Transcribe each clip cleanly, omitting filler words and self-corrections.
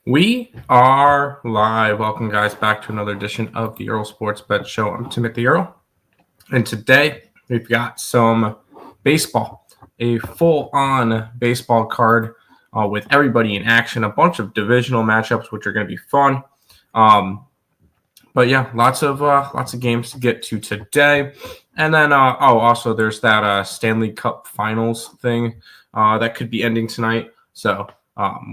We are live. Welcome, guys, back to another edition of the Earle Sports Bet Show. I'm Timothy Earle, and today we've got some baseball, a full-on baseball card with everybody in action, a bunch of divisional matchups, which are going to be fun. But yeah, lots of games to get to today, and then also there's that Stanley Cup Finals thing that could be ending tonight. So.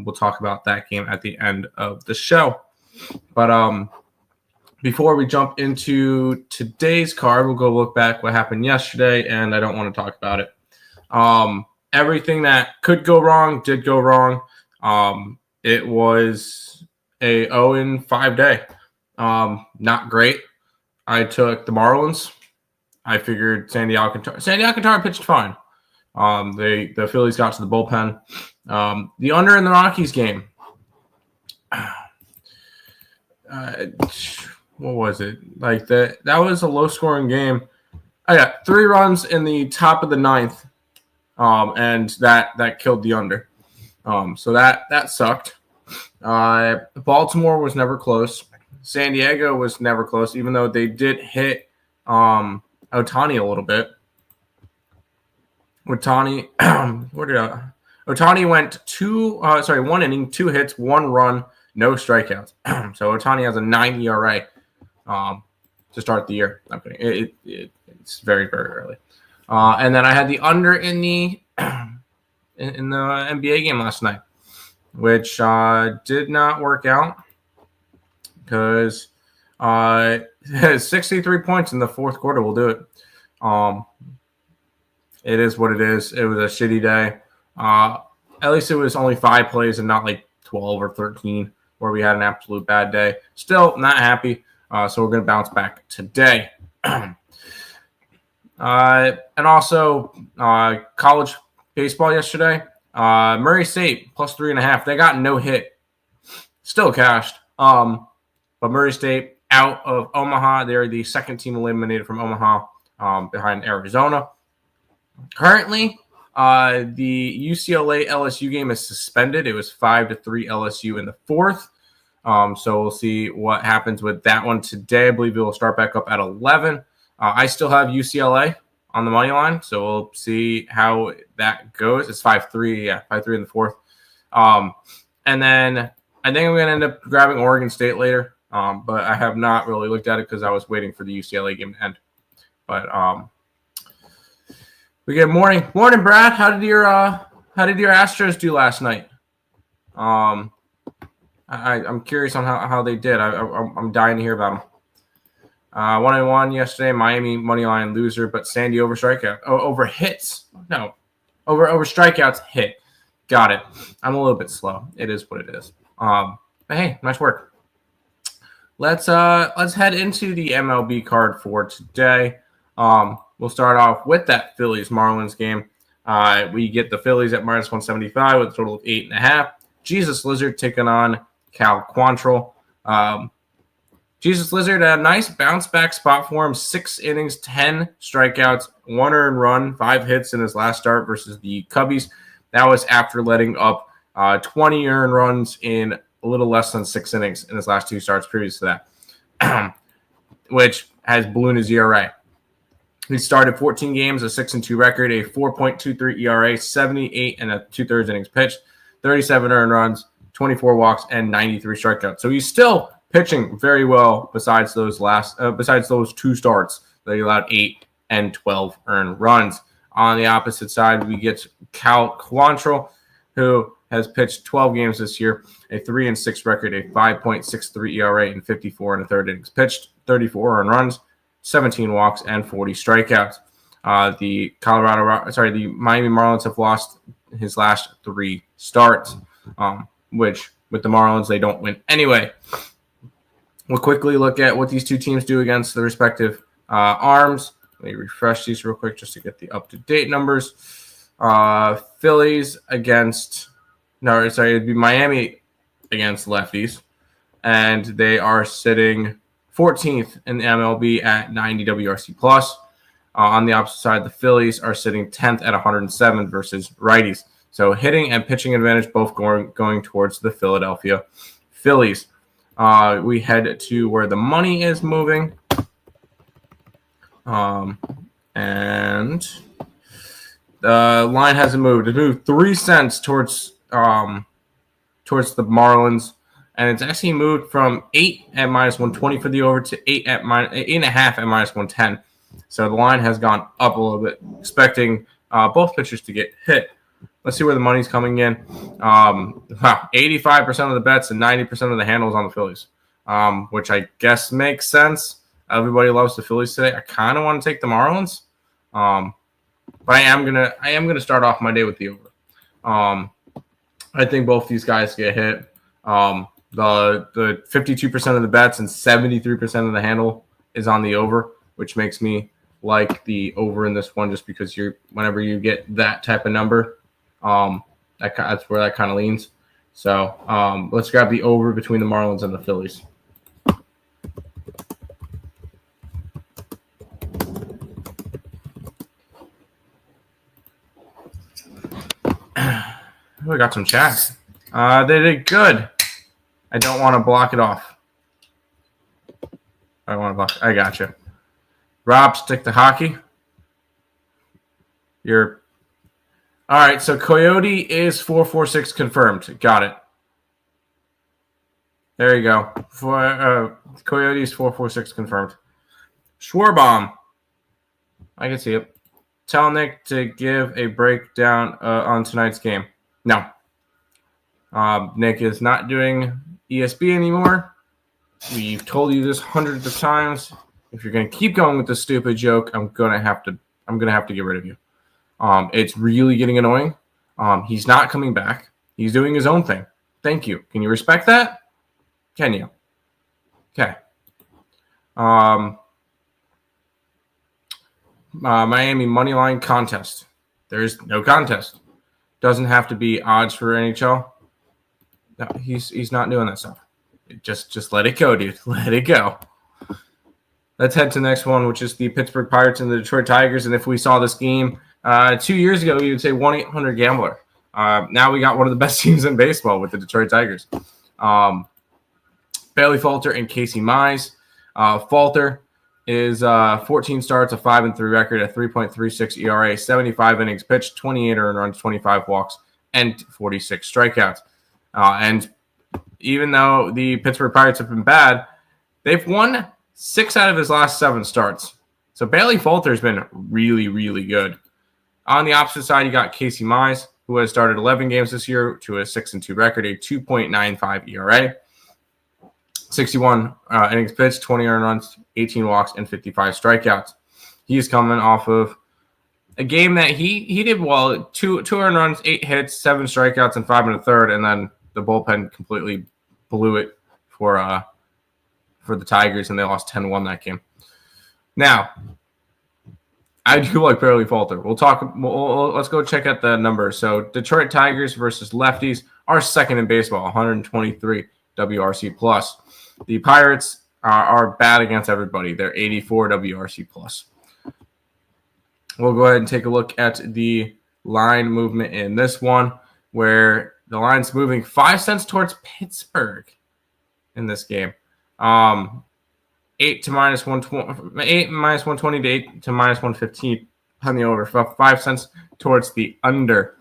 We'll talk about that game at the end of the show. But before we jump into today's card, we'll go look back what happened yesterday, and I don't want to talk about it. Everything that could go wrong did go wrong. It was a 0-5 day. Not great. I took the Marlins. I figured Sandy Alcantara pitched fine. The Phillies got to the bullpen. The under in the Rockies game. What was it? Like that was a low scoring game. I got 3 runs in the top of the 9th. And that killed the under. So that sucked. Baltimore was never close. San Diego was never close, even though they did hit Ohtani a little bit. Ohtani, Ohtani went 1 inning, 2 hits, 1 run, no strikeouts. So Ohtani has a 9 ERA to start the year. Okay, it's very, very early. And then I had the under in the NBA game last night, which did not work out because 63 points in the fourth quarter will do it. It is what it is. It was a shitty day. At least it was only 5 plays and not like 12 or 13 where we had an absolute bad day. Still not happy. So we're going to bounce back today. And also college baseball yesterday. Murray State plus 3.5. They got no hit. Still cashed. But Murray State out of Omaha. They're the second team eliminated from Omaha behind Arizona. Currently, the UCLA LSU game is suspended. It was 5-3 LSU in the 4th. So we'll see what happens with that one today. I believe it will start back up at 11. I still have UCLA on the money line, so we'll see how that goes. It's 5-3, 5-3 in the 4th. And then I think I'm going to end up grabbing Oregon State later, but I have not really looked at it because I was waiting for the UCLA game to end. But we get morning, Brad. How did your Astros do last night? I'm curious on how they did. I'm dying to hear about them. 1-1 yesterday. Miami money line loser, but Sandy over strikeout. Over hits. No, over strikeouts hit. Got it. I'm a little bit slow. It is what it is. But hey, nice work. Let's head into the MLB card for today. We'll start off with that Phillies-Marlins game. We get the Phillies at minus 175 with a total of 8.5. Jesus Lizard taking on Cal Quantrill. Jesus Lizard, a nice bounce-back spot for him. 6 innings, 10 strikeouts, 1 earned run, 5 hits in his last start versus the Cubbies. That was after letting up 20 earned runs in a little less than 6 innings in his last 2 starts previous to that, which has ballooned his ERA. He started 14 games, a 6-2 record, a 4.23 ERA, 78 and 2/3 innings pitched, 37 earned runs, 24 walks, and 93 strikeouts. So he's still pitching very well besides those 2 starts that he allowed 8 and 12 earned runs. On the opposite side, we get Cal Quantrill, who has pitched 12 games this year, a 3-6 record, a 5.63 ERA, and 54 innings pitched, 34 earned runs, 17 walks, and 40 strikeouts. The Miami Marlins have lost his last 3 starts, which with the Marlins, they don't win anyway. We'll quickly look at what these 2 teams do against the respective arms. Let me refresh these real quick just to get the up-to-date numbers. Phillies it'd be Miami against lefties, and they are sitting 14th in the MLB at 90 WRC+. On the opposite side, the Phillies are sitting 10th at 107 versus righties. So hitting and pitching advantage both going towards the Philadelphia Phillies. We head to where the money is moving. And the line hasn't moved. It moved 3 cents towards the Marlins, and it's actually moved from 8 at -120 for the over to 8.5 at -110. So the line has gone up a little bit, expecting both pitchers to get hit. Let's see where the money's coming in. 85% of the bets and 90% of the handles on the Phillies, which I guess makes sense. Everybody loves the Phillies today. I kind of want to take the Marlins, but I am gonna start off my day with the over. I think both these guys get hit. The 52% of the bets and 73% of the handle is on the over, which makes me like the over in this one, just because whenever you get that type of number, that's where that kind of leans. So let's grab the over between the Marlins and the Phillies. We got some chat. They did good. I don't want to block it off. I got you. Rob, stick to hockey. All right. So Coyote is 446 confirmed. Got it. There you go. Coyote is 446 confirmed. Schwarbaum. I can see it. Tell Nick to give a breakdown on tonight's game. No. Nick is not doing ESB anymore. We've told you this hundreds of times. If you're going to keep going with this stupid joke, I'm gonna have to get rid of you. It's really getting annoying. He's not coming back. He's doing his own thing. Thank you. Can you respect that? Can you? Okay. Miami moneyline contest. There's no contest. Doesn't have to be odds for NHL. No, he's not doing that stuff. Just let it go, dude. Let it go. Let's head to the next one, which is the Pittsburgh Pirates and the Detroit Tigers. And if we saw this game 2 years ago, you would say 1-800-GAMBLER. Now we got one of the best teams in baseball with the Detroit Tigers. Bailey Falter and Casey Mize. Falter is 14 starts, a 5-3 record, a 3.36 ERA, 75 innings pitched, 28 earned runs, 25 walks, and 46 strikeouts. And even though the Pittsburgh Pirates have been bad, they've won 6 out of his last 7 starts. So Bailey Falter has been really, really good. On the opposite side, you got Casey Mize, who has started 11 games this year to a 6-2 record, a 2.95 ERA, 61 innings pitched, 20 earned runs, 18 walks, and 55 strikeouts. He's coming off of a game that he did well, 2 earned runs, 8 hits, 7 strikeouts, and 5 1/3, and then the bullpen completely blew it for the Tigers, and they lost 10-1 that game. Now, I do like Bailey Falter. Let's go check out the numbers. So Detroit Tigers versus lefties are second in baseball, 123 WRC plus. The Pirates are bad against everybody. They're 84 WRC plus. We'll go ahead and take a look at the line movement in this one, where the line's moving 5 cents towards Pittsburgh in this game. 8 to -120, 8 -120 to 8 to -115 on the over. 5 cents towards the under.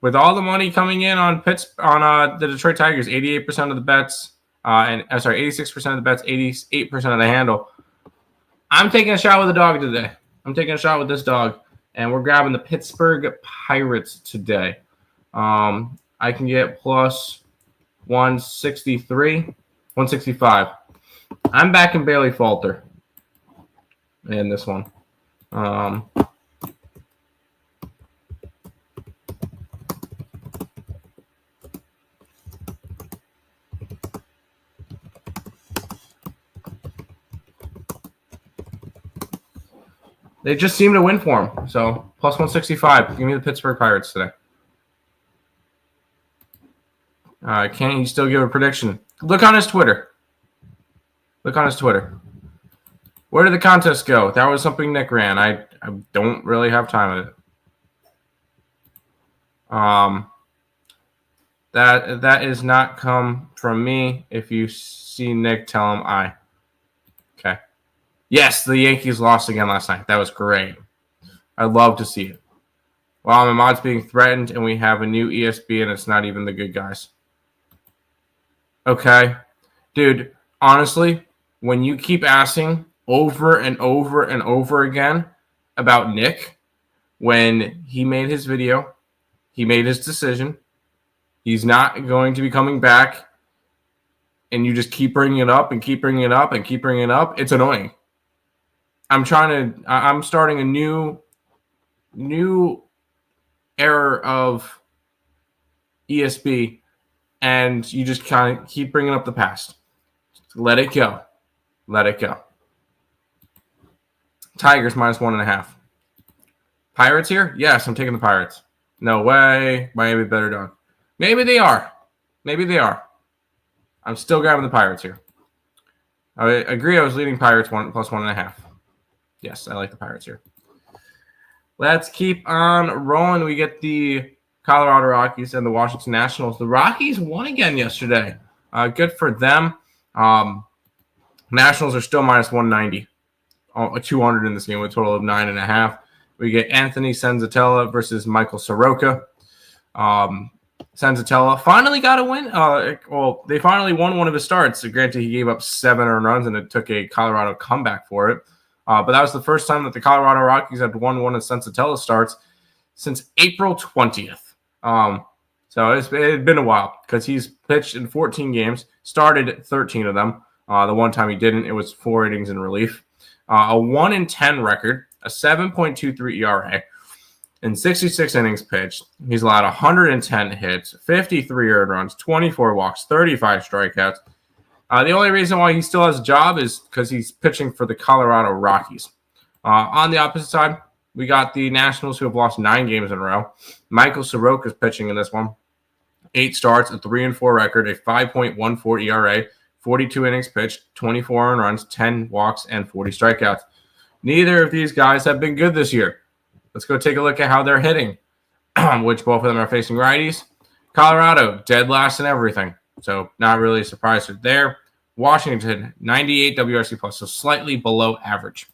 With all the money coming in on the Detroit Tigers, 88% of the bets, 86% of the bets, 88% of the handle. I'm taking a shot with the dog today. I'm taking a shot with this dog, and we're grabbing the Pittsburgh Pirates today. I can get plus 163, 165. I'm back in Bailey Falter in this one. They just seem to win for him. So plus 165. Give me the Pittsburgh Pirates today. Can he still give a prediction? Look on his Twitter. Where did the contest go? That was something Nick ran. I don't really have time with it. That is not come from me. If you see Nick, tell him I. Okay. Yes, the Yankees lost again last night. That was great. I love to see it. Well, my mod's being threatened, and we have a new ESB, and it's not even the good guys. Okay. Dude, honestly, when you keep asking over and over and over again about Nick, when he made his video, he made his decision, he's not going to be coming back, and you just keep bringing it up and keep bringing it up and keep bringing it up, it's annoying. I'm starting a new era of ESB, and you just kind of keep bringing up the past. Let it go. Let it go. Tigers -1.5. Pirates here? Yes, I'm taking the Pirates. No way. Miami better done. Maybe they are. Maybe they are. I'm still grabbing the Pirates here. I agree I was leading Pirates +1.5. Yes, I like the Pirates here. Let's keep on rolling. We get the Colorado Rockies and the Washington Nationals. The Rockies won again yesterday. Good for them. Nationals are still -190. 200 in this game with a total of 9.5. We get Anthony Senzatella versus Michael Soroka. Senzatella finally got a win. They finally won one of his starts. Granted, he gave up 7 earned runs, and it took a Colorado comeback for it. But that was the first time that the Colorado Rockies had won one of Senzatella's starts since April 20th. So it had been a while because he's pitched in 14 games, started 13 of them. The one time he didn't, it was 4 innings in relief. A 1-10 record, a 7.23 ERA, in 66 innings pitched. He's allowed 110 hits, 53 earned runs, 24 walks, 35 strikeouts. The only reason why he still has a job is because he's pitching for the Colorado Rockies. On the opposite side, we got the Nationals, who have lost 9 games in a row. Michael Soroka is pitching in this one. 8 starts, a 3-4 record, a 5.14 ERA, 42 innings pitched, 24 earned runs, 10 walks, and 40 strikeouts. Neither of these guys have been good this year. Let's go take a look at how they're hitting, which both of them are facing righties. Colorado, dead last in everything, so not really surprised there. Washington, 98 WRC plus, so slightly below average.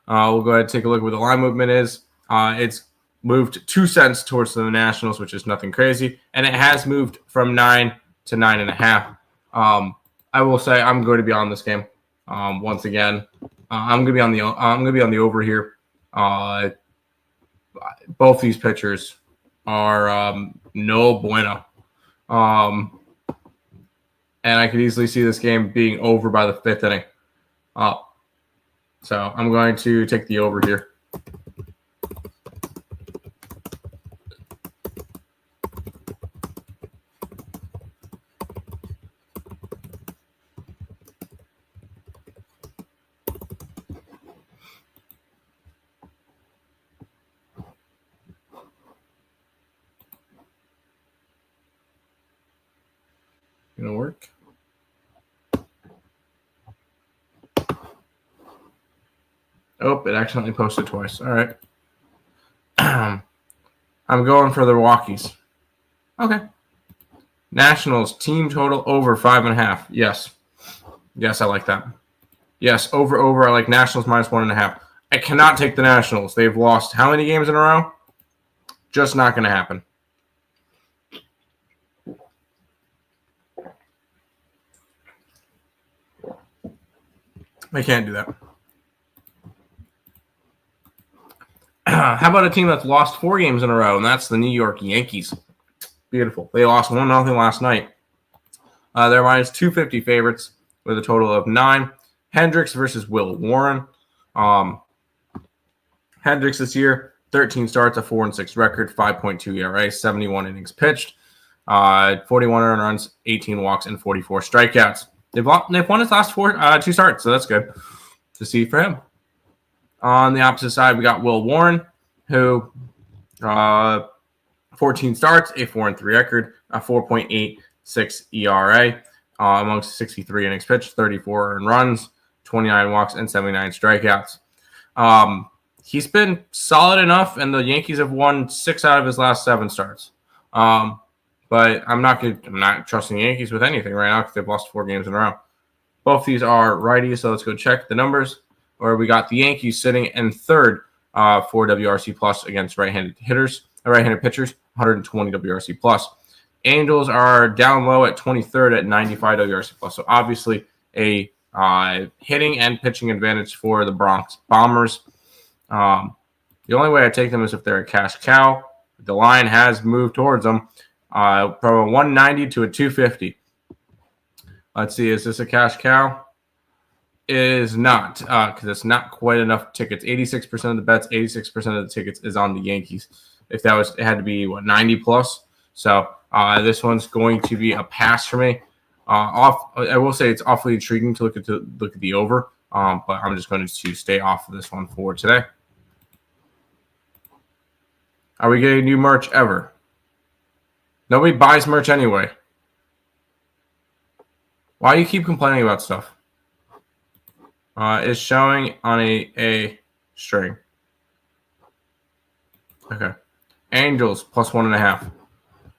We'll go ahead and take a look at what the line movement is. It's moved 2 cents towards the Nationals, which is nothing crazy, and it has moved from 9 to 9.5. I will say I'm going to be on this game once again. I'm going to be on the over here. Both these pitchers are no bueno. And I could easily see this game being over by the 5th inning. So I'm going to take the over here. Gonna work. Oh, it accidentally posted twice. All right. I'm going for the Rockies. Okay. Nationals team total over 5.5. Yes. Yes, I like that. Yes, over. I like Nationals -1.5. I cannot take the Nationals. They've lost how many games in a row? Just not going to happen. I can't do that. How about a team that's lost 4 games in a row, and that's the New York Yankees? Beautiful. They lost 1-0 last night. They're -250 favorites with a total of 9. Hendricks versus Will Warren. Hendricks this year, 13 starts, a 4-6 record, 5.2 ERA, 71 innings pitched, 41 earned runs, 18 walks, and 44 strikeouts. They've won his last 2 starts, so that's good to see for him. On the opposite side, we got Will Warren, who 14 starts, a 4-3 record, a 4.86 ERA, amongst 63 innings pitched, 34 earned runs, 29 walks, and 79 strikeouts. He's been solid enough, and the Yankees have won 6 out of his last 7 starts. But I'm not trusting the Yankees with anything right now because they've lost 4 games in a row. Both these are righties, so let's go check the numbers. Where we got the Yankees sitting in third for WRC plus against right-handed pitchers, 120 WRC plus. Angels are down low at 23rd at 95 WRC plus. So obviously a hitting and pitching advantage for the Bronx Bombers. The only way I take them is if they're a cash cow. The line has moved towards them from a 190 to a 250. Let's see, is this a cash cow? It is not, because it's not quite enough tickets. 86% of the bets, 86% of the tickets is on the Yankees. If that was, it had to be 90 plus. So this one's going to be a pass for me. I will say it's awfully intriguing to look at the over, but I'm just going to stay off of this one for today. Are we getting new merch ever? Nobody buys merch anyway. Why do you keep complaining about stuff? It's showing on a string. Okay. Angels plus 1.5.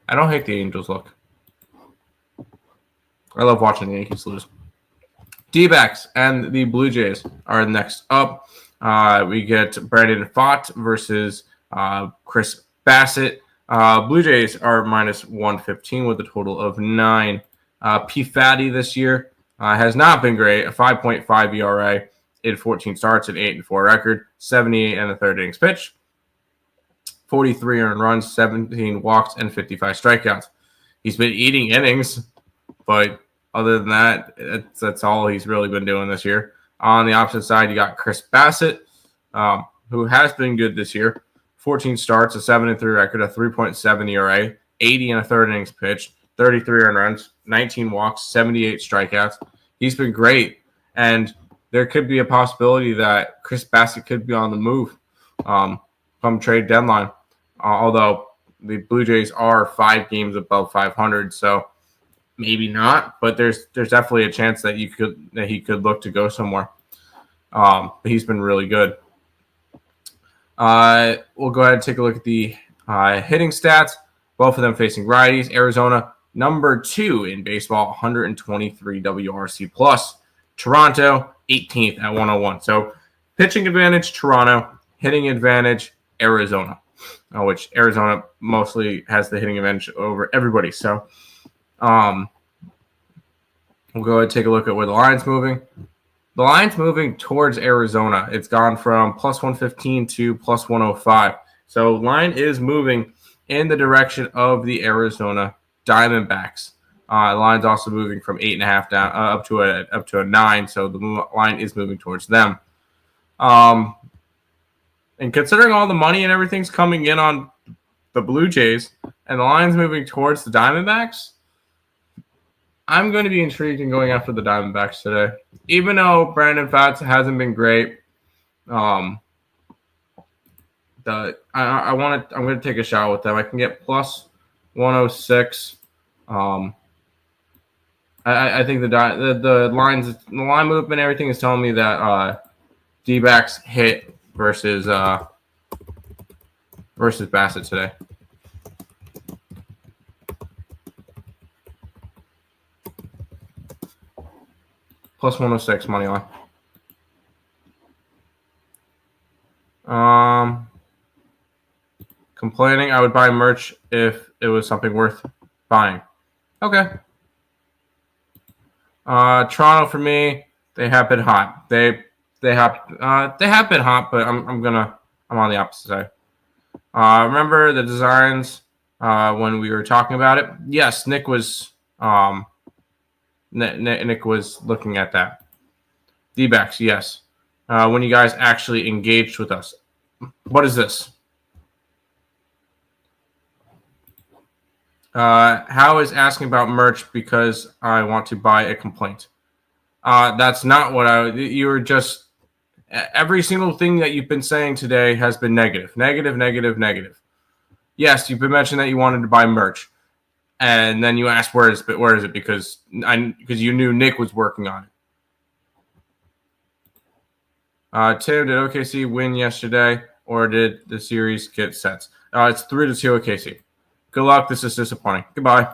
I don't hate the Angels look. I love watching the Yankees lose. D-backs and the Blue Jays are next up. We get Brandon Pfaadt versus Chris Bassett. Blue Jays are minus 115 with a total of 9. P. Fatty this year has not been great. A 5.5 ERA in 14 starts, an 8-4 record, 78 and a third innings pitched, 43 earned runs, 17 walks, and 55 strikeouts. He's been eating innings, but other than that, that's all he's really been doing this year. On the opposite side, you got Chris Bassett, who has been good this year. 14 starts, a 7-3 record, a 3.7 ERA, 80 and a third innings pitched, 33 earned runs, 19 walks, 78 strikeouts. He's been great, and there could be a possibility that Chris Bassett could be on the move come trade deadline. Although the Blue Jays are 5 games above 500, so maybe not. But there's definitely a chance that he could look to go somewhere. But he's been really good. We'll go ahead and take a look at the hitting stats. Both of them facing righties. Arizona, number 2 in baseball, 123 WRC plus. Toronto, 18th at 101. So pitching advantage, Toronto. Hitting advantage, Arizona. Which Arizona mostly has the hitting advantage over everybody. So we'll go ahead and take a look at where the line's moving. The line's moving towards Arizona. It's gone from plus 115 to plus 105. So line is moving in the direction of the Arizona Diamondbacks. The line's also moving from 8.5 down up to a 9. So the line is moving towards them. And considering all the money and everything's coming in on the Blue Jays and the line's moving towards the Diamondbacks, I'm going to be intrigued in going after the Diamondbacks today. Even though Brandon Pfaadt hasn't been great, I'm going to take a shot with them. I can get plus 106. I think the line movement, everything is telling me that D-backs hit versus Bassett today. Plus 106 money line. Complaining, I would buy merch if it was something worth buying. Okay. Toronto for me, they have been hot. They have been hot, but I'm on the opposite side. Remember the designs when we were talking about it? Yes, Nick was looking at that. D-backs, yes. When you guys actually engaged with us. What is this? How is asking about merch because I want to buy a complaint? That's not what you were just. Every single thing that you've been saying today has been negative. Yes, you've been mentioning that you wanted to buy merch, and then you asked where is it because you knew Nick was working on it. Tim, did OKC win yesterday, or did the series get sets? It's 3-2 OKC. Good luck. This is disappointing. Goodbye.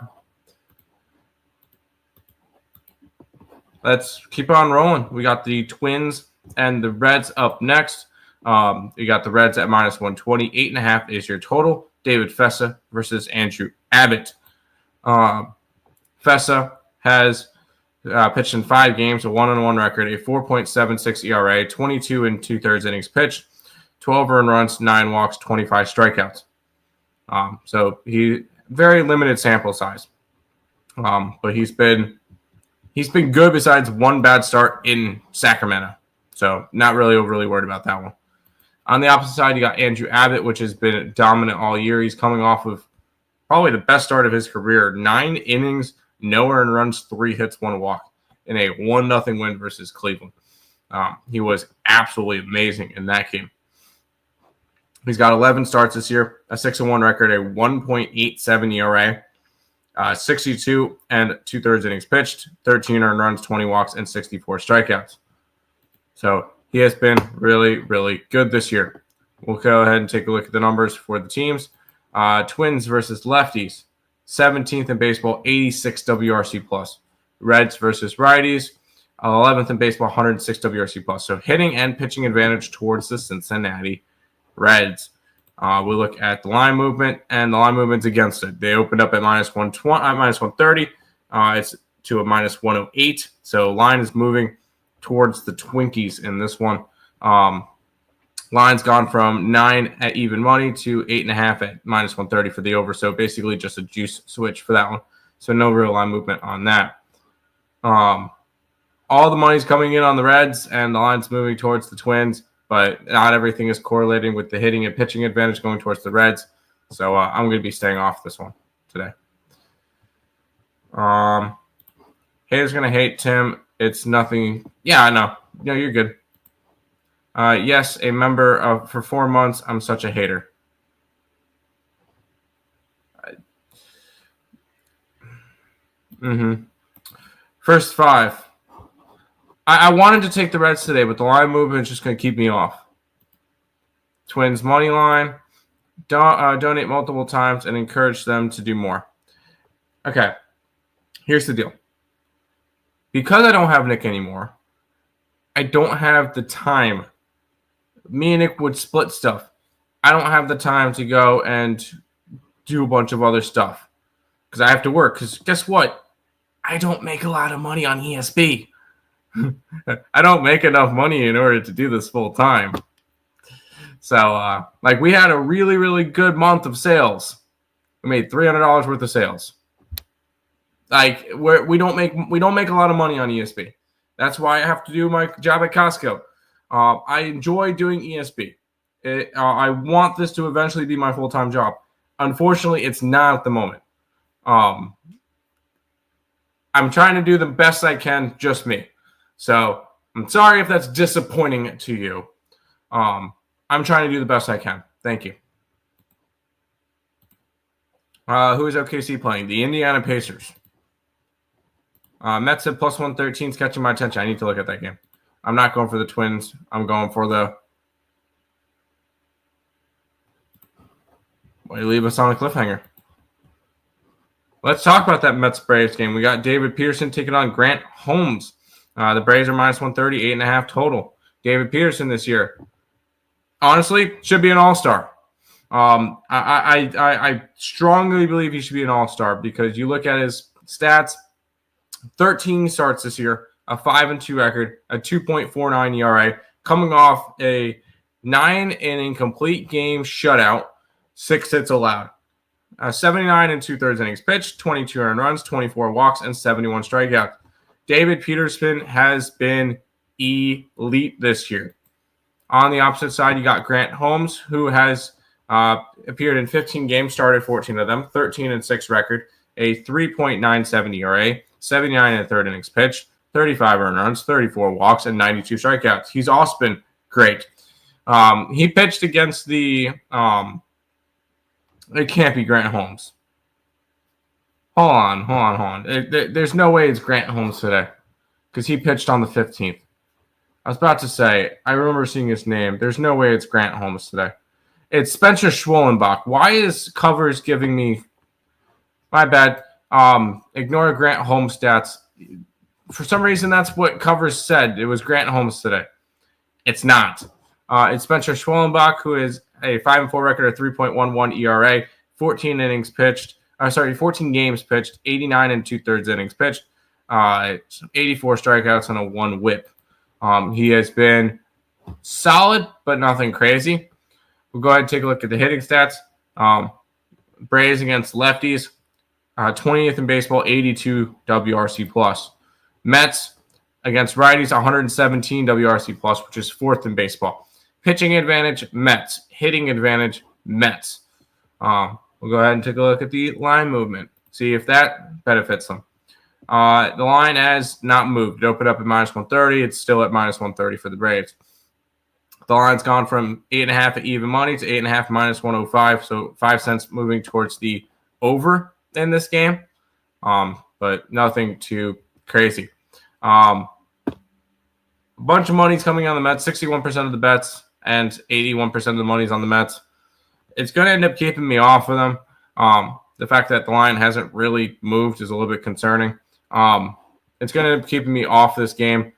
Let's keep on rolling. We got the Twins and the Reds up next. You got the Reds at minus 120. 8.5 is your total. David Fessa versus Andrew Abbott. Fessa has pitched in 5 games, a 1-1 record, a 4.76 ERA, 22 and 2/3 innings pitched, 12 earned runs, 9 walks, 25 strikeouts. So he very limited sample size. But he's been good besides one bad start in Sacramento. So not really overly worried about that one. On the opposite side, you got Andrew Abbott, which has been dominant all year. He's coming off of probably the best start of his career. 9 innings, no earned runs, 3 hits, 1 walk in a 1-0 win versus Cleveland. He was absolutely amazing in that game. He's got 11 starts this year, a 6-1 record, a 1.87 ERA, 62 and 2/3 innings pitched, 13 earned runs, 20 walks, and 64 strikeouts. So he has been really, really good this year. We'll go ahead and take a look at the numbers for the teams. Twins versus lefties, 17th in baseball, 86 WRC plus. Reds versus righties, 11th in baseball, 106 WRC plus. So hitting and pitching advantage towards the Cincinnati Reds. We look at the line movement, and the line movement's against it. They opened up at minus 130. It's to a minus 108. So line is moving towards the Twinkies in this one. Line's gone from 9 at even money to 8.5 at minus 130 for the over. So basically just a juice switch for that one. So no real line movement on that. All the money's coming in on the Reds, and the line's moving towards the Twins. But not everything is correlating with the hitting and pitching advantage going towards the Reds. So I'm going to be staying off this one today. Haters going to hate, Tim. It's nothing. Yeah, I know. No, you're good. Yes, a member for 4 months. I'm such a hater. First 5. I wanted to take the Reds today, but the line movement is just going to keep me off. Twins money line. Donate multiple times and encourage them to do more. Okay, here's the deal. Because I don't have Nick anymore, I don't have the time. Me and Nick would split stuff. I don't have the time to go and do a bunch of other stuff because I have to work. Because guess what? I don't make a lot of money on ESB. I don't make enough money in order to do this full time. So, we had a really, really good month of sales. We made $300 worth of sales. We don't make a lot of money on ESB. That's why I have to do my job at Costco. I enjoy doing ESB. I want this to eventually be my full-time job. Unfortunately, it's not at the moment. I'm trying to do the best I can, just me. So I'm sorry if that's disappointing to you. I'm trying to do the best I can. Thank you. Who is OKC playing? The Indiana Pacers. Mets at plus 113 is catching my attention. I need to look at that game. I'm not going for the Twins. I'm going for the... Why you leave us on a cliffhanger? Let's talk about that Mets-Braves game. We got David Peterson taking on Grant Holmes. The Braves are minus 130, 8.5 total. David Peterson this year, honestly, should be an all-star. I strongly believe he should be an all-star because you look at his stats, 13 starts this year, a 5-2 record, a 2.49 ERA, coming off a 9-inning complete game shutout, 6 hits allowed. 79 and 2/3 innings pitched, 22 earned runs, 24 walks, and 71 strikeouts. David Peterson has been elite this year. On the opposite side, you got Grant Holmes, who has appeared in 15 games, started 14 of them, 13-6 record, a 3.97 ERA, 79 and 1/3 innings pitched, 35 earned runs, 34 walks, and 92 strikeouts. He's also been great. He pitched against the it can't be Grant Holmes. Hold on. There's no way it's Grant Holmes today because he pitched on the 15th. I was about to say, I remember seeing his name. There's no way it's Grant Holmes today. It's Spencer Schwollenbach. Why is Covers giving me My bad. Ignore Grant Holmes stats. For some reason, that's what covers said. It was Grant Holmes today. It's not. It's Spencer Schwellenbach, who is a 5-4 record, a 3.11 ERA, 14 innings pitched. 14 games pitched, 89 and 2/3 innings pitched, 84 strikeouts and a 1 WHIP. He has been solid, but nothing crazy. We'll go ahead and take a look at the hitting stats. Braves against lefties, 20th in baseball, 82 WRC plus. Mets against righties, 117 WRC plus, which is 4th in baseball. Pitching advantage, Mets. Hitting advantage, Mets. We'll go ahead and take a look at the line movement, see if that benefits them. The line has not moved. It opened up at -130. It's still at -130 for the Braves. The line's gone from 8.5 at even money to 8.5 -105, so 5 cents moving towards the over in this game, but nothing too crazy. A bunch of money's coming on the Mets, 61% of the bets and 81% of the money's on the Mets. It's going to end up keeping me off of them. The fact that the line hasn't really moved is a little bit concerning. It's going to end up keeping me off this game.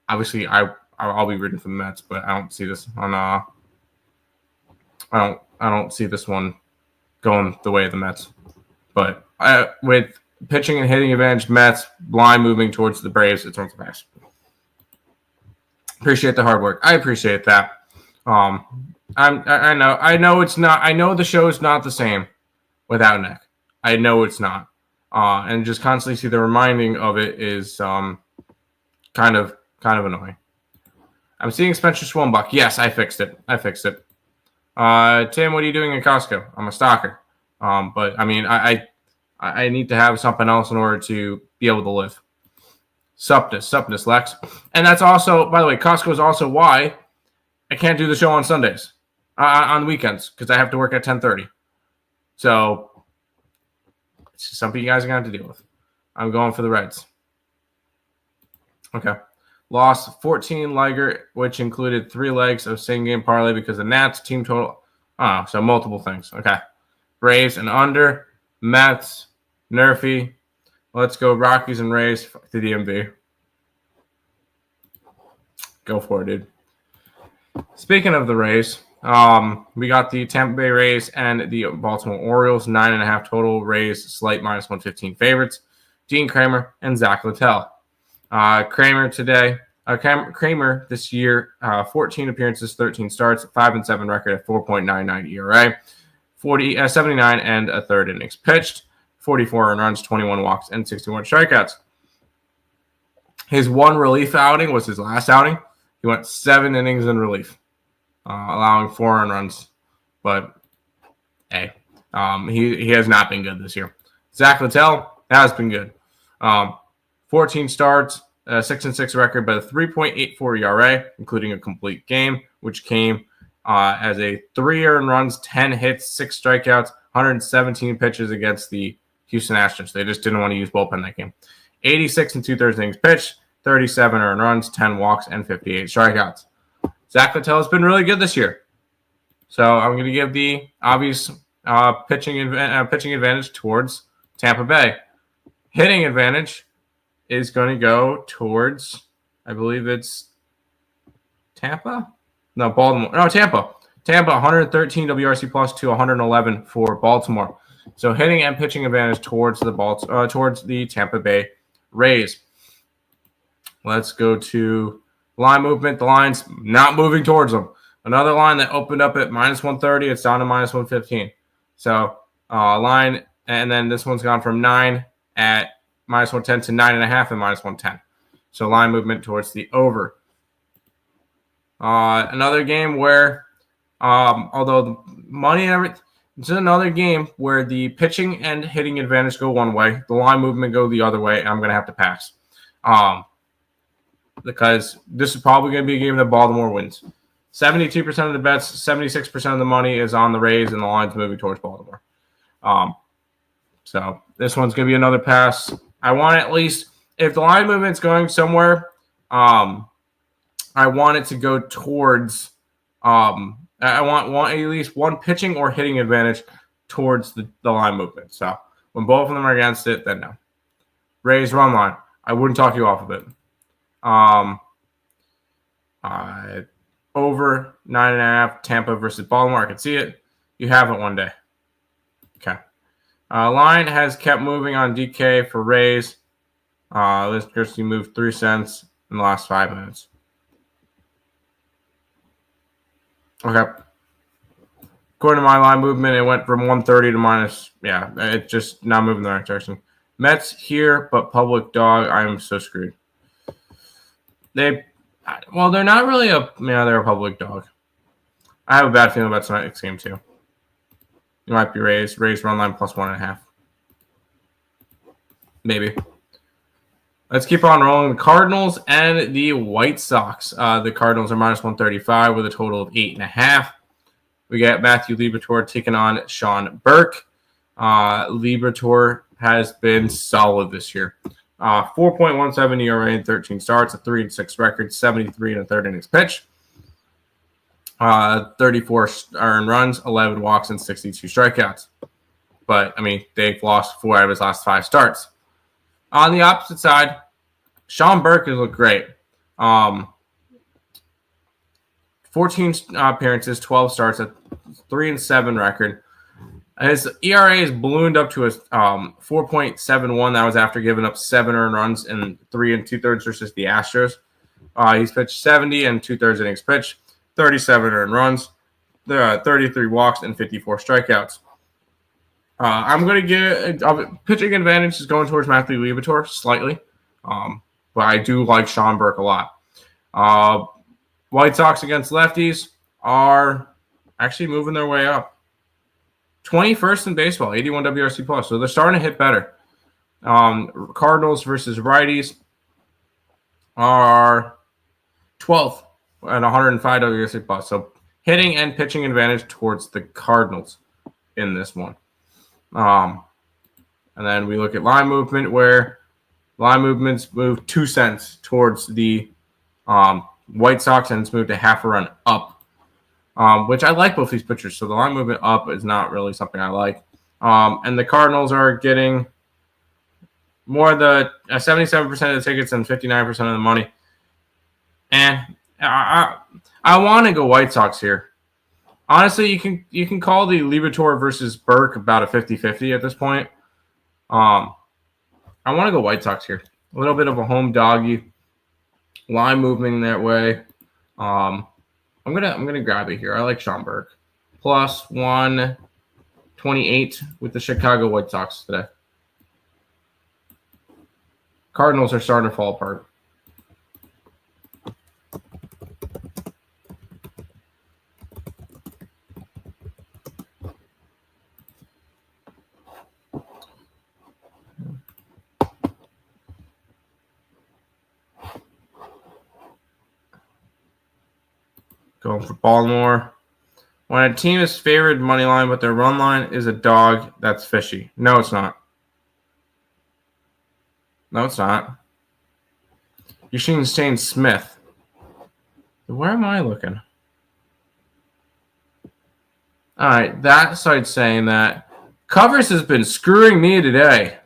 Obviously, I'll be rooting for the Mets, but I don't see this on. I don't see this one going the way of the Mets. But with pitching and hitting advantage, Mets, line moving towards the Braves, it's on the pass. Appreciate the hard work. I appreciate that. I know it's not. I know the show is not the same without Nick. I know it's not. And just constantly see the reminding of it is kind of annoying. I'm seeing Spencer Schwellenbach. Yes, I fixed it. Tim, what are you doing in Costco? I'm a stalker. But I mean, I need to have something else in order to be able to live. Supness, Lex. And that's also, by the way, Costco is also why I can't do the show on Sundays, on weekends, because I have to work at 10:30. So it's just something you guys are going to have to deal with. I'm going for the Reds. Okay. Lost 14 legger, which included 3 legs of same-game parlay because the Nats team total. Oh, so multiple things. Okay. Braves and under. Mets. Nerfy. Let's go Rockies and Rays to the MV. Go for it, dude. Speaking of the Rays, we got the Tampa Bay Rays and the Baltimore Orioles, 9.5 total. Rays, slight -115 favorites. Dean Kramer and Zach Littell. Kramer this year, 14 appearances, 13 starts, 5-7 record at 4.99 ERA, 79 and a third innings pitched, 44 earned runs, 21 walks, and 61 strikeouts. His one relief outing was his last outing. He went 7 innings in relief, allowing 4 earned runs. But, hey, he has not been good this year. Zach Littell has been good. 14 starts, 6-6 record, but a 3.84 ERA, including a complete game, which came as a 3 earned runs, 10 hits, 6 strikeouts, 117 pitches against the Houston Astros. They just didn't want to use bullpen that game. 86 and 2/3 innings pitched, 37 earned runs, 10 walks, and 58 strikeouts. Zach Littell has been really good this year. So I'm going to give the obvious pitching advantage towards Tampa Bay. Hitting advantage is going to go towards, I believe it's Tampa? No, Baltimore. No, Tampa. Tampa, 113 WRC plus to 111 for Baltimore. So hitting and pitching advantage towards the Tampa Bay Rays. Let's go to line movement. The line's not moving towards them. Another line that opened up at -130. It's down to -115. So line, and then this one's gone from 9 at -110 to 9.5 at -110. So line movement towards the over. Another game where, although the money and everything, it's another game where the pitching and hitting advantage go one way, the line movement go the other way, and I'm going to have to pass. Because this is probably going to be a game that Baltimore wins. 72% of the bets, 76% of the money is on the Rays, and the line's moving towards Baltimore. So this one's going to be another pass. I want at least, if the line movement's going somewhere, I want it to go towards, I want at least one pitching or hitting advantage towards the line movement. So When both of them are against it, then no. Rays run line. I wouldn't talk you off of it. Over 9.5. Tampa versus Baltimore. I can see it. You have it one day. Okay. Line has kept moving on DK for Rays. This jersey moved 3 cents in the last 5 minutes. Okay. According to my line movement, it went from 130 to minus. Yeah, it's just not moving in the right direction. Mets here, but public dog. I'm so screwed. They're not really they're a public dog. I have a bad feeling about tonight's game too. It might be Rays. Rays run line plus 1.5. Maybe. Let's keep on rolling. The Cardinals and the White Sox. The Cardinals are minus 135 with a total of 8.5. We got Matthew Liberatore taking on Sean Burke. Liberatore has been solid this year. 4.17 ERA in 13 starts, a 3-6 record, 73 and a third innings pitch. 34 earned runs, 11 walks, and 62 strikeouts. But, they've lost 4 out of his last 5 starts. On the opposite side, Sean Burke has looked great. 14 appearances, 12 starts, a 3-7 record. His ERA has ballooned up to a 4.71. That was after giving up 7 earned runs in 3 2/3 versus the Astros. He's pitched 70 and 2/3 innings pitched, 37 earned runs, 33 walks, and 54 strikeouts. I'm going to get pitching advantage is going towards Matthew Liberatore slightly, but I do like Sean Burke a lot. White Sox against lefties are actually moving their way up. 21st in baseball, 81 WRC plus. So they're starting to hit better. Cardinals versus righties are 12th at 105 WRC plus. So hitting and pitching advantage towards the Cardinals in this one. And then we look at line movement, where line movements move 2 cents towards the White Sox, and it's moved a half a run up, which I like both these pitchers. So the line movement up is not really something I like. And the Cardinals are getting more of the 77% of the tickets and 59% of the money. And I want to go White Sox here. Honestly, you can call the Liberatore versus Burke about a 50-50 at this point. I want to go White Sox here. A little bit of a home doggy. Line moving that way. I'm gonna grab it here. I like Sean Burke. Plus 128 with the Chicago White Sox today. Cardinals are starting to fall apart. Going for Baltimore. When a team is favored money line, but their run line is a dog, that's fishy. No, it's not. No, it's not. You're seeing Shane Smith. Where am I looking? All right, that site's saying that Covers has been screwing me today.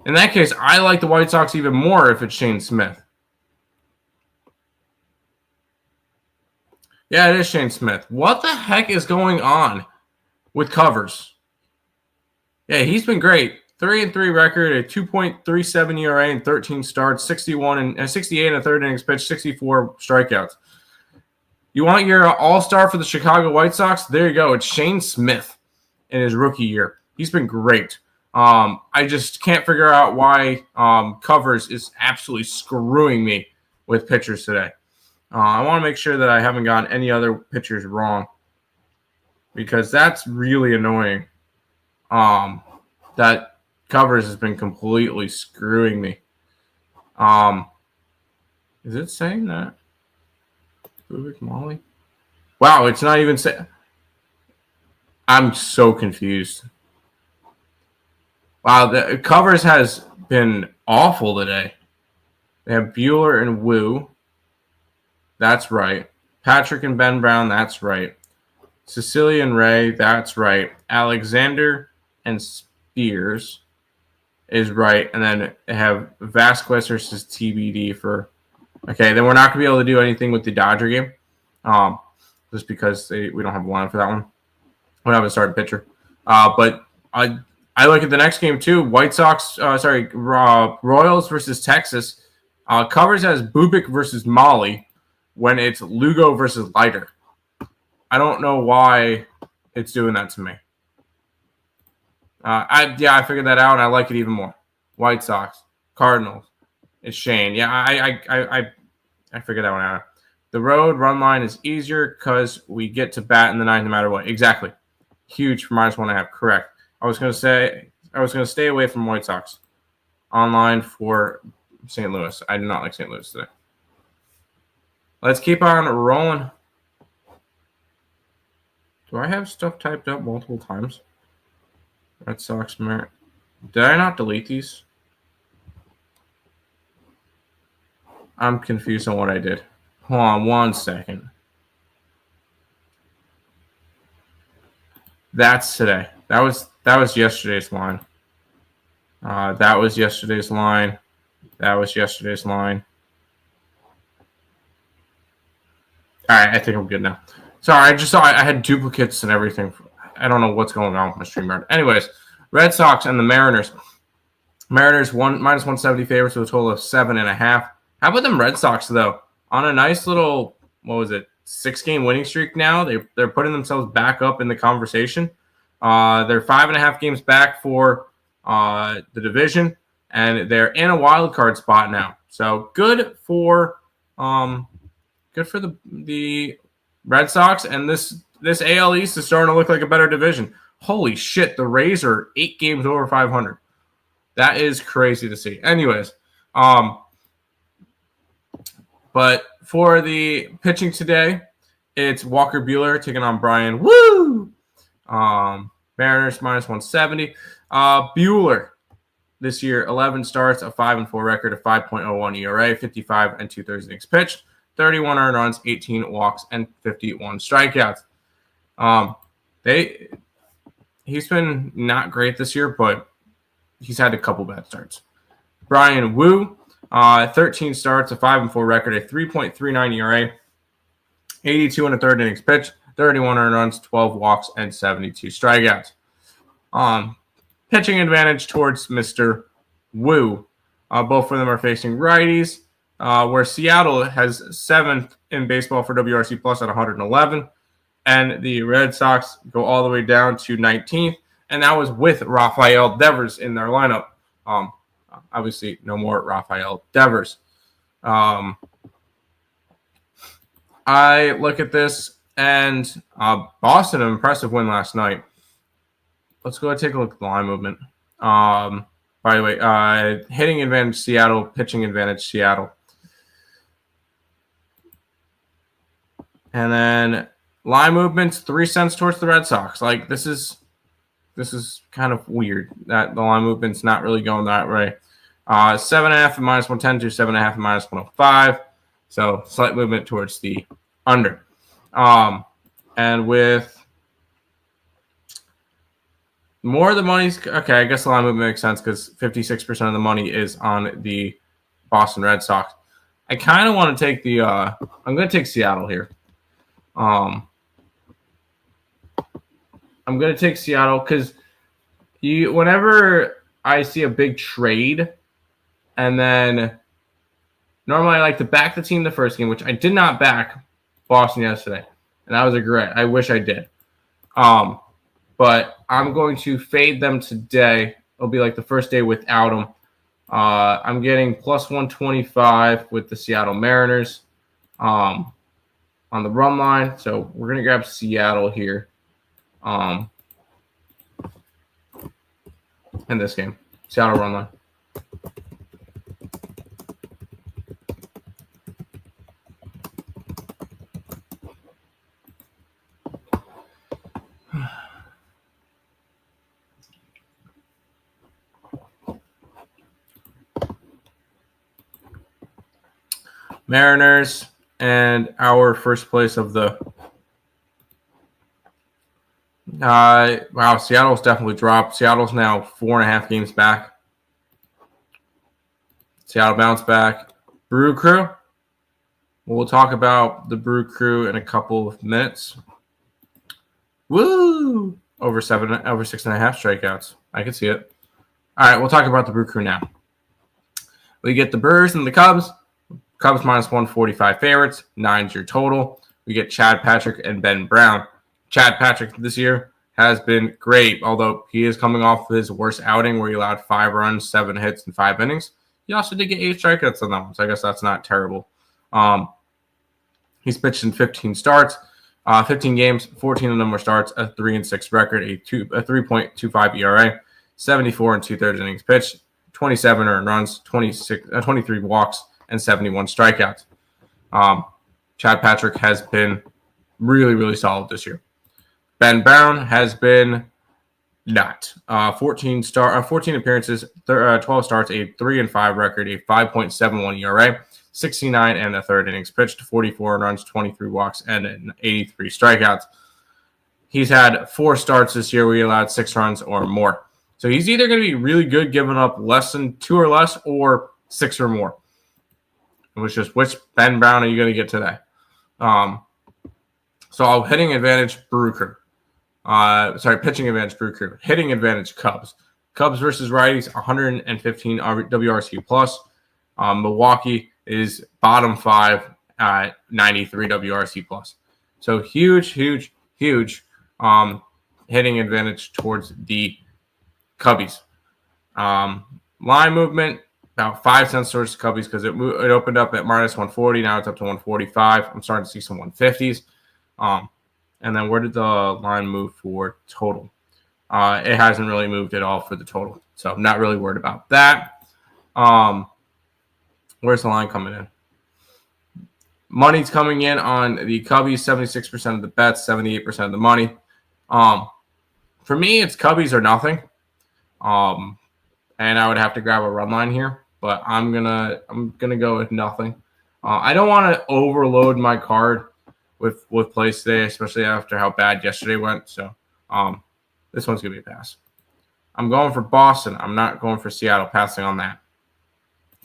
In that case, I like the White Sox even more if it's Shane Smith. Yeah, it is Shane Smith. What the heck is going on with Covers? Yeah, he's been great. 3-3 record, a 2.37 ERA in 13 starts, 68 and a third innings pitched, 64 strikeouts. You want your all-star for the Chicago White Sox? There you go. It's Shane Smith in his rookie year. He's been great. I just can't figure out why Covers is absolutely screwing me with pitchers today. I want to make sure that I haven't gotten any other pitchers wrong, because that's really annoying. That Covers has been completely screwing me. Is it saying that? Bubik Molly? Wow, it's not even saying. I'm so confused. Wow, the Covers has been awful today. They have Bueller and Wu. That's right. Patrick and Ben Brown, that's right. Cecilian Ray, that's right. Alexander and Spears is right. And then they have Vasquez versus TBD for. Okay, then we're not going to be able to do anything with the Dodger game, just because we don't have a line for that one. We don't have a starting pitcher. But I look at the next game too. White Sox, Royals versus Texas. Covers as Bubik versus Molly when it's Lugo versus Leiter. I don't know why it's doing that to me. I figured that out, and I like it even more. White Sox, Cardinals. It's Shane. Yeah, I figured that one out. The road run line is easier because we get to bat in the ninth no matter what. Exactly. Huge for -1.5. Correct. I was going to stay away from White Sox. Online for St. Louis. I do not like St. Louis today. Let's keep on rolling. Do I have stuff typed up multiple times? Red Sox. Did I not delete these? I'm confused on what I did. Hold on 1 second. That's today. That was yesterday's line. That was yesterday's line. That was yesterday's line. All right, I think I'm good now. Sorry, I just saw I had duplicates and everything. I don't know what's going on with my StreamYard. Anyways, Red Sox and the Mariners. Mariners -170 favorites with a total of 7.5. How about them Red Sox though? On a nice little 6-game winning streak now. They're putting themselves back up in the conversation. They're 5.5 games back for the division, and they're in a wild card spot now. So good for the Red Sox, and this AL East is starting to look like a better division. Holy shit, the Rays are 8 games over 500. That is crazy to see. Anyways, but for the pitching today, it's Walker Buehler taking on Brian Woo. Mariners -170. Buehler this year, 11 starts, a 5-4 record, a 5.01 ERA, 55 and 2/3 innings pitched, 31 earned runs, 18 walks, and 51 strikeouts. He's been not great this year, but he's had a couple bad starts. Brian Woo, 13 starts, a 5-4 record, a 3.39 ERA, 82 and 1/3 innings pitched, 31 earned runs, 12 walks, and 72 strikeouts. Pitching advantage towards Mr. Woo. Both of them are facing righties, where Seattle has 7th in baseball for WRC plus at 111, and the Red Sox go all the way down to 19th, and that was with Rafael Devers in their lineup. Obviously, no more Rafael Devers. I look at this, and Boston, an impressive win last night. Let's go and take a look at the line movement. By the way, hitting advantage Seattle, pitching advantage Seattle. And then line movements, 3 cents towards the Red Sox. Like this is kind of weird that the line movement's not really going that way. 7.5 at -110 to 7.5 at -105. So slight movement towards the under. And with more of the money's okay, I guess the line movement makes sense because 56% of the money is on the Boston Red Sox. I kind of want to take the I'm going to take Seattle here. I'm going to take Seattle because whenever I see a big trade, and then normally I like to back the team the first game, which I did not back Boston yesterday, and that was a regret. I wish I did. But I'm going to fade them today. It'll be like the first day without them. I'm getting +125 with the Seattle Mariners on the run line. So we're going to grab Seattle here in this game. Seattle run line. Mariners and our first place of the Wow, Seattle's definitely dropped. Seattle's now 4.5 games back. Seattle bounced back. Brew Crew. We'll talk about the Brew Crew in a couple of minutes. Woo! Over 6.5 strikeouts. I can see it. All right, we'll talk about the Brew Crew now. We get the Brewers and the Cubs. Cubs minus 145 favorites. 9's your total. We get Chad Patrick and Ben Brown. Chad Patrick this year has been great, although he is coming off his worst outing where he allowed 5 runs, 7 hits, and 5 innings. He also did get 8 strikeouts on that one, so I guess that's not terrible. He's pitched in 15 starts, 15 games, 14 of them were starts, a 3-6 record, a 3.25 ERA, 74 2/3 innings pitched, 27 earned runs, 23 walks, and 71 strikeouts. Chad Patrick has been really, really solid this year. Ben Brown has been not. 14 appearances, 12 starts, a 3-5 record, a 5.71 ERA, 69 1/3 innings pitched, 44 runs, 23 walks, and 83 strikeouts. He's had 4 starts this year where he allowed 6 runs or more. So he's either going to be really good giving up less than 2 or less or 6 or more. It was just which Ben Brown are you going to get today? So hitting advantage, Brew Crew. Pitching advantage, Brew Crew. Hitting advantage, Cubs. Cubs versus righties, 115 WRC plus. Milwaukee is bottom 5 at 93 WRC plus. So huge hitting advantage towards the Cubbies. Line movement, about 5 cents towards the Cubbies because it opened up at minus 140. Now it's up to 145. I'm starting to see some 150s. And then where did the line move for total? It hasn't really moved at all for the total. So I'm not really worried about that. Where's the line coming in? Money's coming in on the Cubbies, 76% of the bets, 78% of the money. For me, it's Cubbies or nothing. And I would have to grab a run line here, but I'm gonna go with nothing. I don't want to overload my card with plays today, especially after how bad yesterday went. So this one's gonna be a pass. I'm going for Boston. I'm not going for Seattle. Passing on that.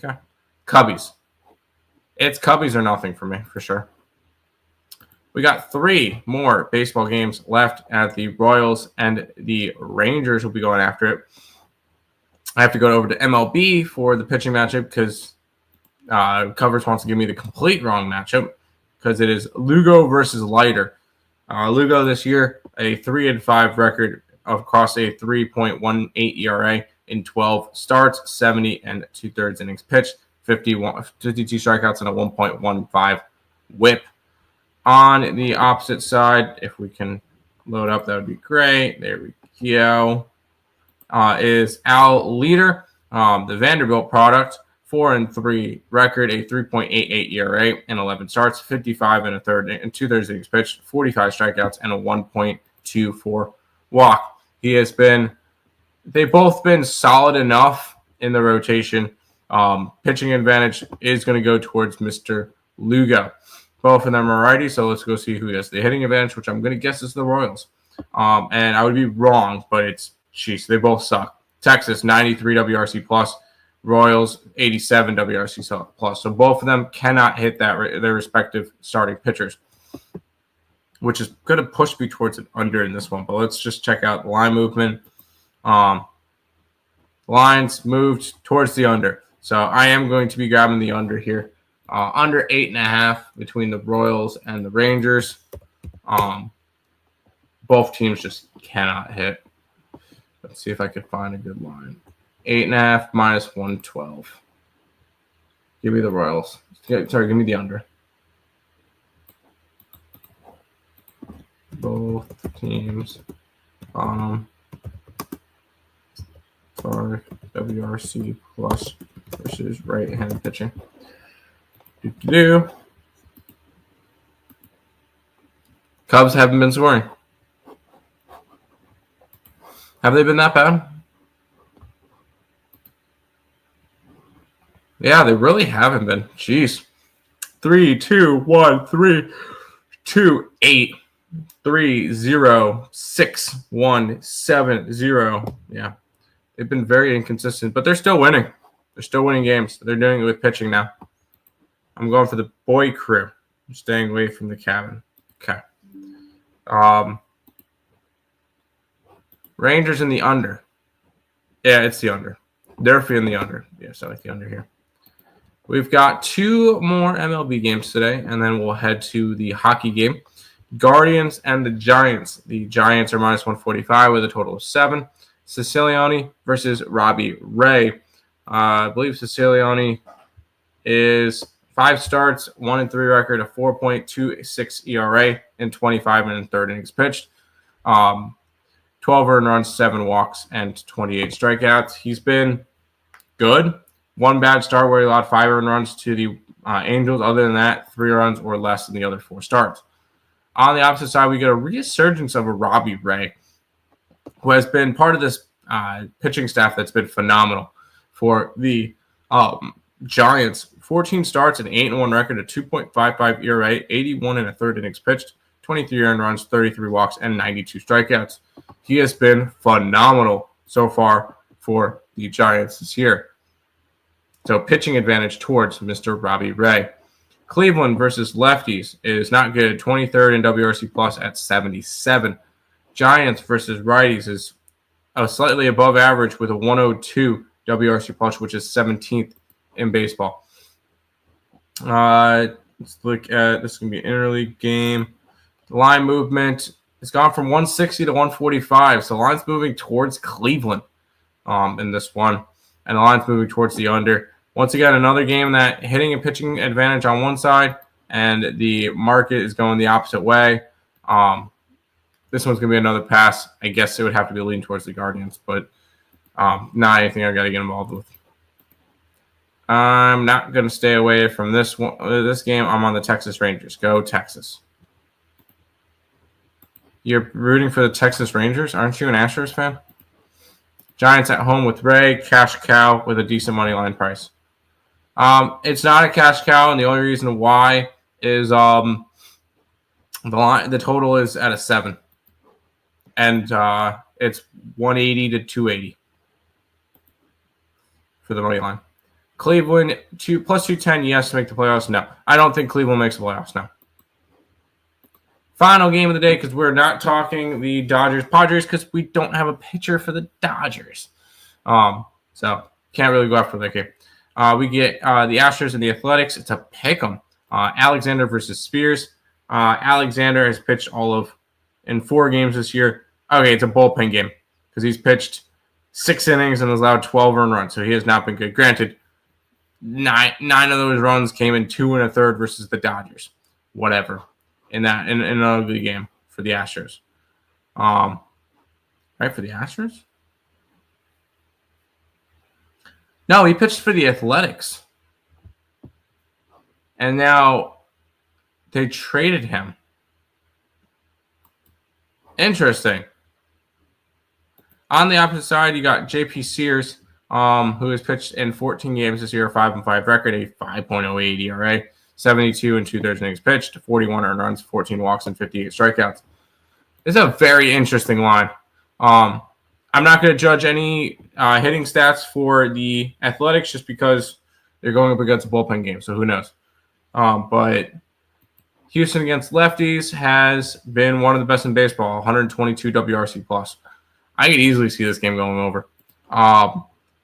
Okay. Cubbies. It's Cubbies or nothing for me, for sure. We got 3 more baseball games left at the Royals and the Rangers will be going after it. I have to go over to MLB for the pitching matchup because Covers wants to give me the complete wrong matchup because it is Lugo versus Leiter. Lugo this year, a 3-5 record across a 3.18 ERA in 12 starts, 70 2/3 innings pitched, 52 strikeouts, and a 1.15 whip. On the opposite side, if we can load up, that would be great. There we go. Is Al Leader, the Vanderbilt product, 4-3 record, a 3.88 ERA in 11 starts, 55 2/3 innings pitched, 45 strikeouts, and a 1.24 walk. They've both been solid enough in the rotation. Pitching advantage is going to go towards Mr. Lugo. Both of them are righty, so let's go see who has the hitting advantage, which I'm going to guess is the Royals. And I would be wrong, but they both suck. Texas, 93 WRC plus. Royals, 87 WRC plus. So both of them cannot hit their respective starting pitchers, which is going to push me towards an under in this one. But let's just check out the line movement. Lines moved towards the under. So I am going to be grabbing the under here. Under 8.5 between the Royals and the Rangers. Both teams just cannot hit. Let's see if I could find a good line. 8.5 minus 112. Give me the Royals. Sorry, give me the under. Both teams. For WRC plus versus right-hand pitching. Cubs haven't been scoring. Have they been that bad? Yeah, they really haven't been. Jeez. 3, 2, 1, 3, 2, 8. 3-0, 6-1, 7-0. Yeah, they've been very inconsistent, but they're still winning. They're still winning games. They're doing it with pitching now. I'm going for the boy crew. I'm staying away from the cabin. Okay. Rangers in the under. Yeah, it's the under. They're in the under. Yes, I like the under here. We've got 2 more MLB games today, and then we'll head to the hockey game. Guardians and the Giants. The Giants are minus 145 with a total of 7. Siciliani versus Robbie Ray. I believe Siciliani is 5 starts, 1-3 record, a 4.26 ERA, and 25 and 3rd innings pitched. 12 earned runs, 7 walks, and 28 strikeouts. He's been good. 1 bad start where he allowed 5 earned runs to the Angels. Other than that, 3 runs or less in the other 4 starts. On the opposite side, we get a resurgence of a Robbie Ray, who has been part of this pitching staff that's been phenomenal for the Giants. 14 starts, an 8-1 record, a 2.55 ERA, 81 and 1/3 innings pitched, 23 earned runs, 33 walks, and 92 strikeouts. He has been phenomenal so far for the Giants this year. So pitching advantage towards Mr. Robbie Ray. Cleveland versus lefties is not good. 23rd in WRC plus at 77. Giants versus righties is slightly above average with a 102 WRC plus, which is 17th in baseball. Let's look at this. Is going to be an interleague game. The line movement has gone from 160 to 145. So the line's moving towards Cleveland in this one. And the line's moving towards the under. Once again, another game that hitting and pitching advantage on one side, and the market is going the opposite way. This one's going to be another pass. I guess it would have to be leaning towards the Guardians, but not anything I've got to get involved with. I'm not going to stay away from this one. This game, I'm on the Texas Rangers. Go Texas. You're rooting for the Texas Rangers? Aren't you an Astros fan? Giants at home with Ray. Cash cow with a decent money line price. It's not a cash cow, and the only reason why is the total is at a 7, and it's 180 to 280 for the money line. Cleveland plus 210, yes, to make the playoffs. No, I don't think Cleveland makes the playoffs. No. Final game of the day, because we're not talking the Dodgers Padres because we don't have a pitcher for the Dodgers, so can't really go after that game. We get the Astros and the Athletics. It's a pick 'em. Alexander versus Spears. Alexander has pitched in 4 games this year. Okay, it's a bullpen game because he's pitched 6 innings and has allowed 12 earned runs, so he has not been good. Granted, nine of those runs came in 2 1/3 versus the Dodgers. Whatever, in an ugly game for the Astros. Right, for the Astros? No, he pitched for the Athletics. And now they traded him. Interesting. On the opposite side, you got J.P. Sears, who has pitched in 14 games this year, a 5-5 record, a 5.08 ERA, 72 and 2/3 innings pitched, 41 earned runs, 14 walks, and 58 strikeouts. This is a very interesting line. I'm not going to judge any hitting stats for the Athletics just because they're going up against a bullpen game, so who knows. But Houston against lefties has been one of the best in baseball, 122 WRC plus. I could easily see this game going over.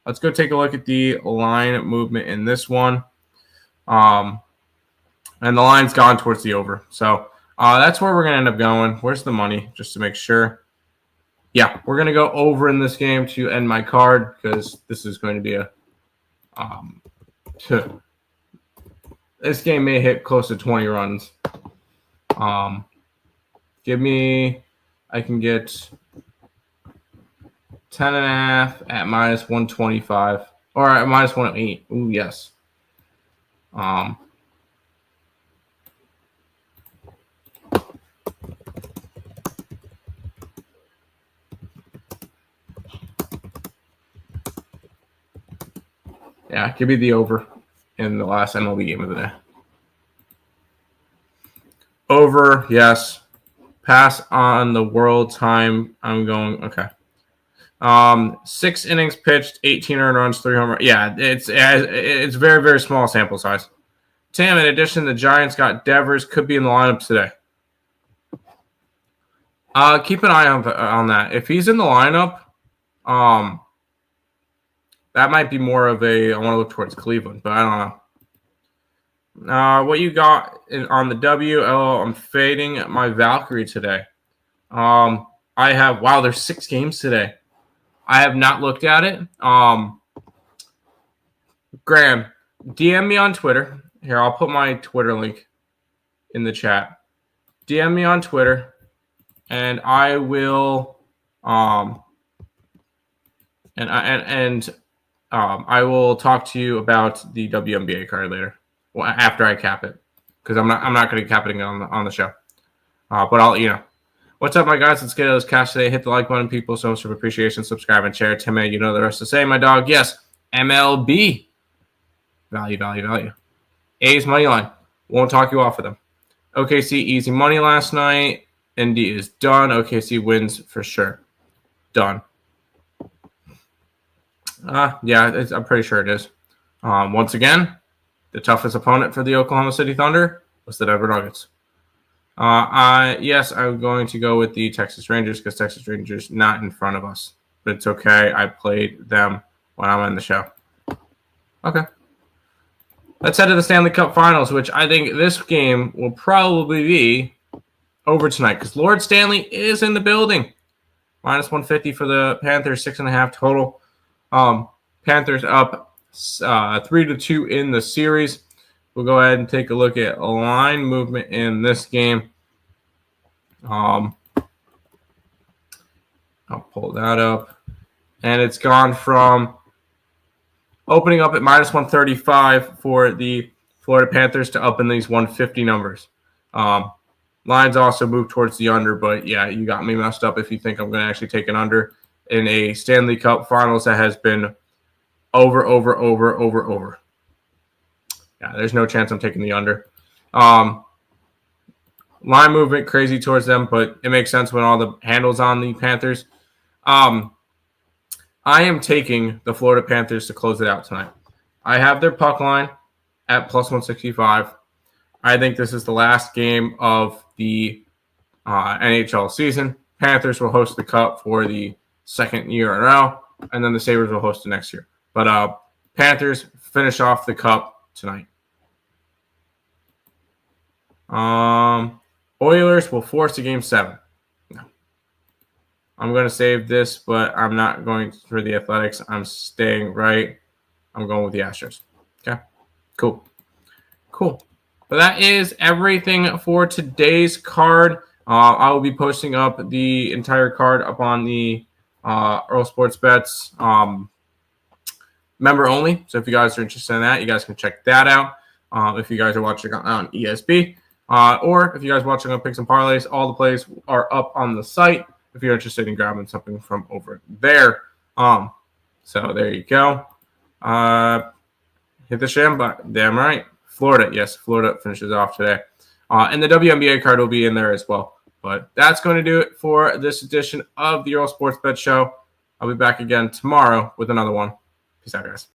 Let's go take a look at the line movement in this one. And the line's gone towards the over. So that's where we're going to end up going. Where's the money? Just to make sure. Yeah, we're going to go over in this game to end my card because this is going to be this game may hit close to 20 runs. I can get 10.5 at minus 125 or at minus 108. Ooh, yes. Yeah, give me the over in the last MLB game of the day. Over, yes. Pass on the world time. I'm going, okay. 6 innings pitched, 18 earned runs, 3 home runs. Yeah, it's very, very small sample size. Tim, in addition, the Giants got Devers, could be in the lineup today. Keep an eye on that. If he's in the lineup, that might be more of a, I want to look towards Cleveland, but I don't know. What you got on the W? Oh, I'm fading my Valkyrie today. I have, wow, there's 6 games today. I have not looked at it. Graham, DM me on Twitter. Here, I'll put my Twitter link in the chat. DM me on Twitter, and I will I will talk to you about the WNBA card later, after I cap it, because I'm not going to cap it on the show. But I'll let you know. What's up, my guys? Let's get those cash today. Hit the like button, people. So much for appreciation. Subscribe and share. Tim, you know the rest to say, my dog. Yes, MLB. Value. A's money line. Won't talk you off of them. OKC easy money last night. Indy is done. OKC wins for sure. Done. Yeah, I'm pretty sure it is. Once again, the toughest opponent for the Oklahoma City Thunder was the Denver Nuggets. Yes, I'm going to go with the Texas Rangers because Texas Rangers not in front of us. But it's okay. I played them when I'm on the show. Okay. Let's head to the Stanley Cup Finals, which I think this game will probably be over tonight because Lord Stanley is in the building. Minus 150 for the Panthers, 6.5 total. Panthers up 3-2 in the series. We'll go ahead and take a look at line movement in this game. I'll pull that up. And it's gone from opening up at minus 135 for the Florida Panthers to up in these 150 numbers. Lines also move towards the under, but yeah, you got me messed up if you think I'm going to actually take an under in a Stanley Cup Finals that has been over. Yeah, there's no chance I'm taking the under. Line movement crazy towards them, but it makes sense when all the handles on the Panthers. I am taking the Florida Panthers to close it out tonight. I have their puck line at plus 165. I think this is the last game of the NHL season. Panthers will host the Cup for the second year in a row, and then the Sabres will host it next year. But Panthers finish off the Cup tonight. Oilers will force a Game 7. No. I'm going to save this, but I'm not going for the Athletics. I'm staying right. I'm going with the Astros. Okay, cool. But that is everything for today's card. I will be posting up the entire card up on the Earle Sports Bets member only. So if you guys are interested in that, you guys can check that out. If you guys are watching on ESB, or if you guys are watching on Picks and Parleys, all the plays are up on the site if you're interested in grabbing something from over there. So there you go. Hit the sham button. Damn right. Florida. Yes, Florida finishes off today. And the WNBA card will be in there as well. But that's going to do it for this edition of the Earle Sports Bet Show. I'll be back again tomorrow with another one. Peace out, guys.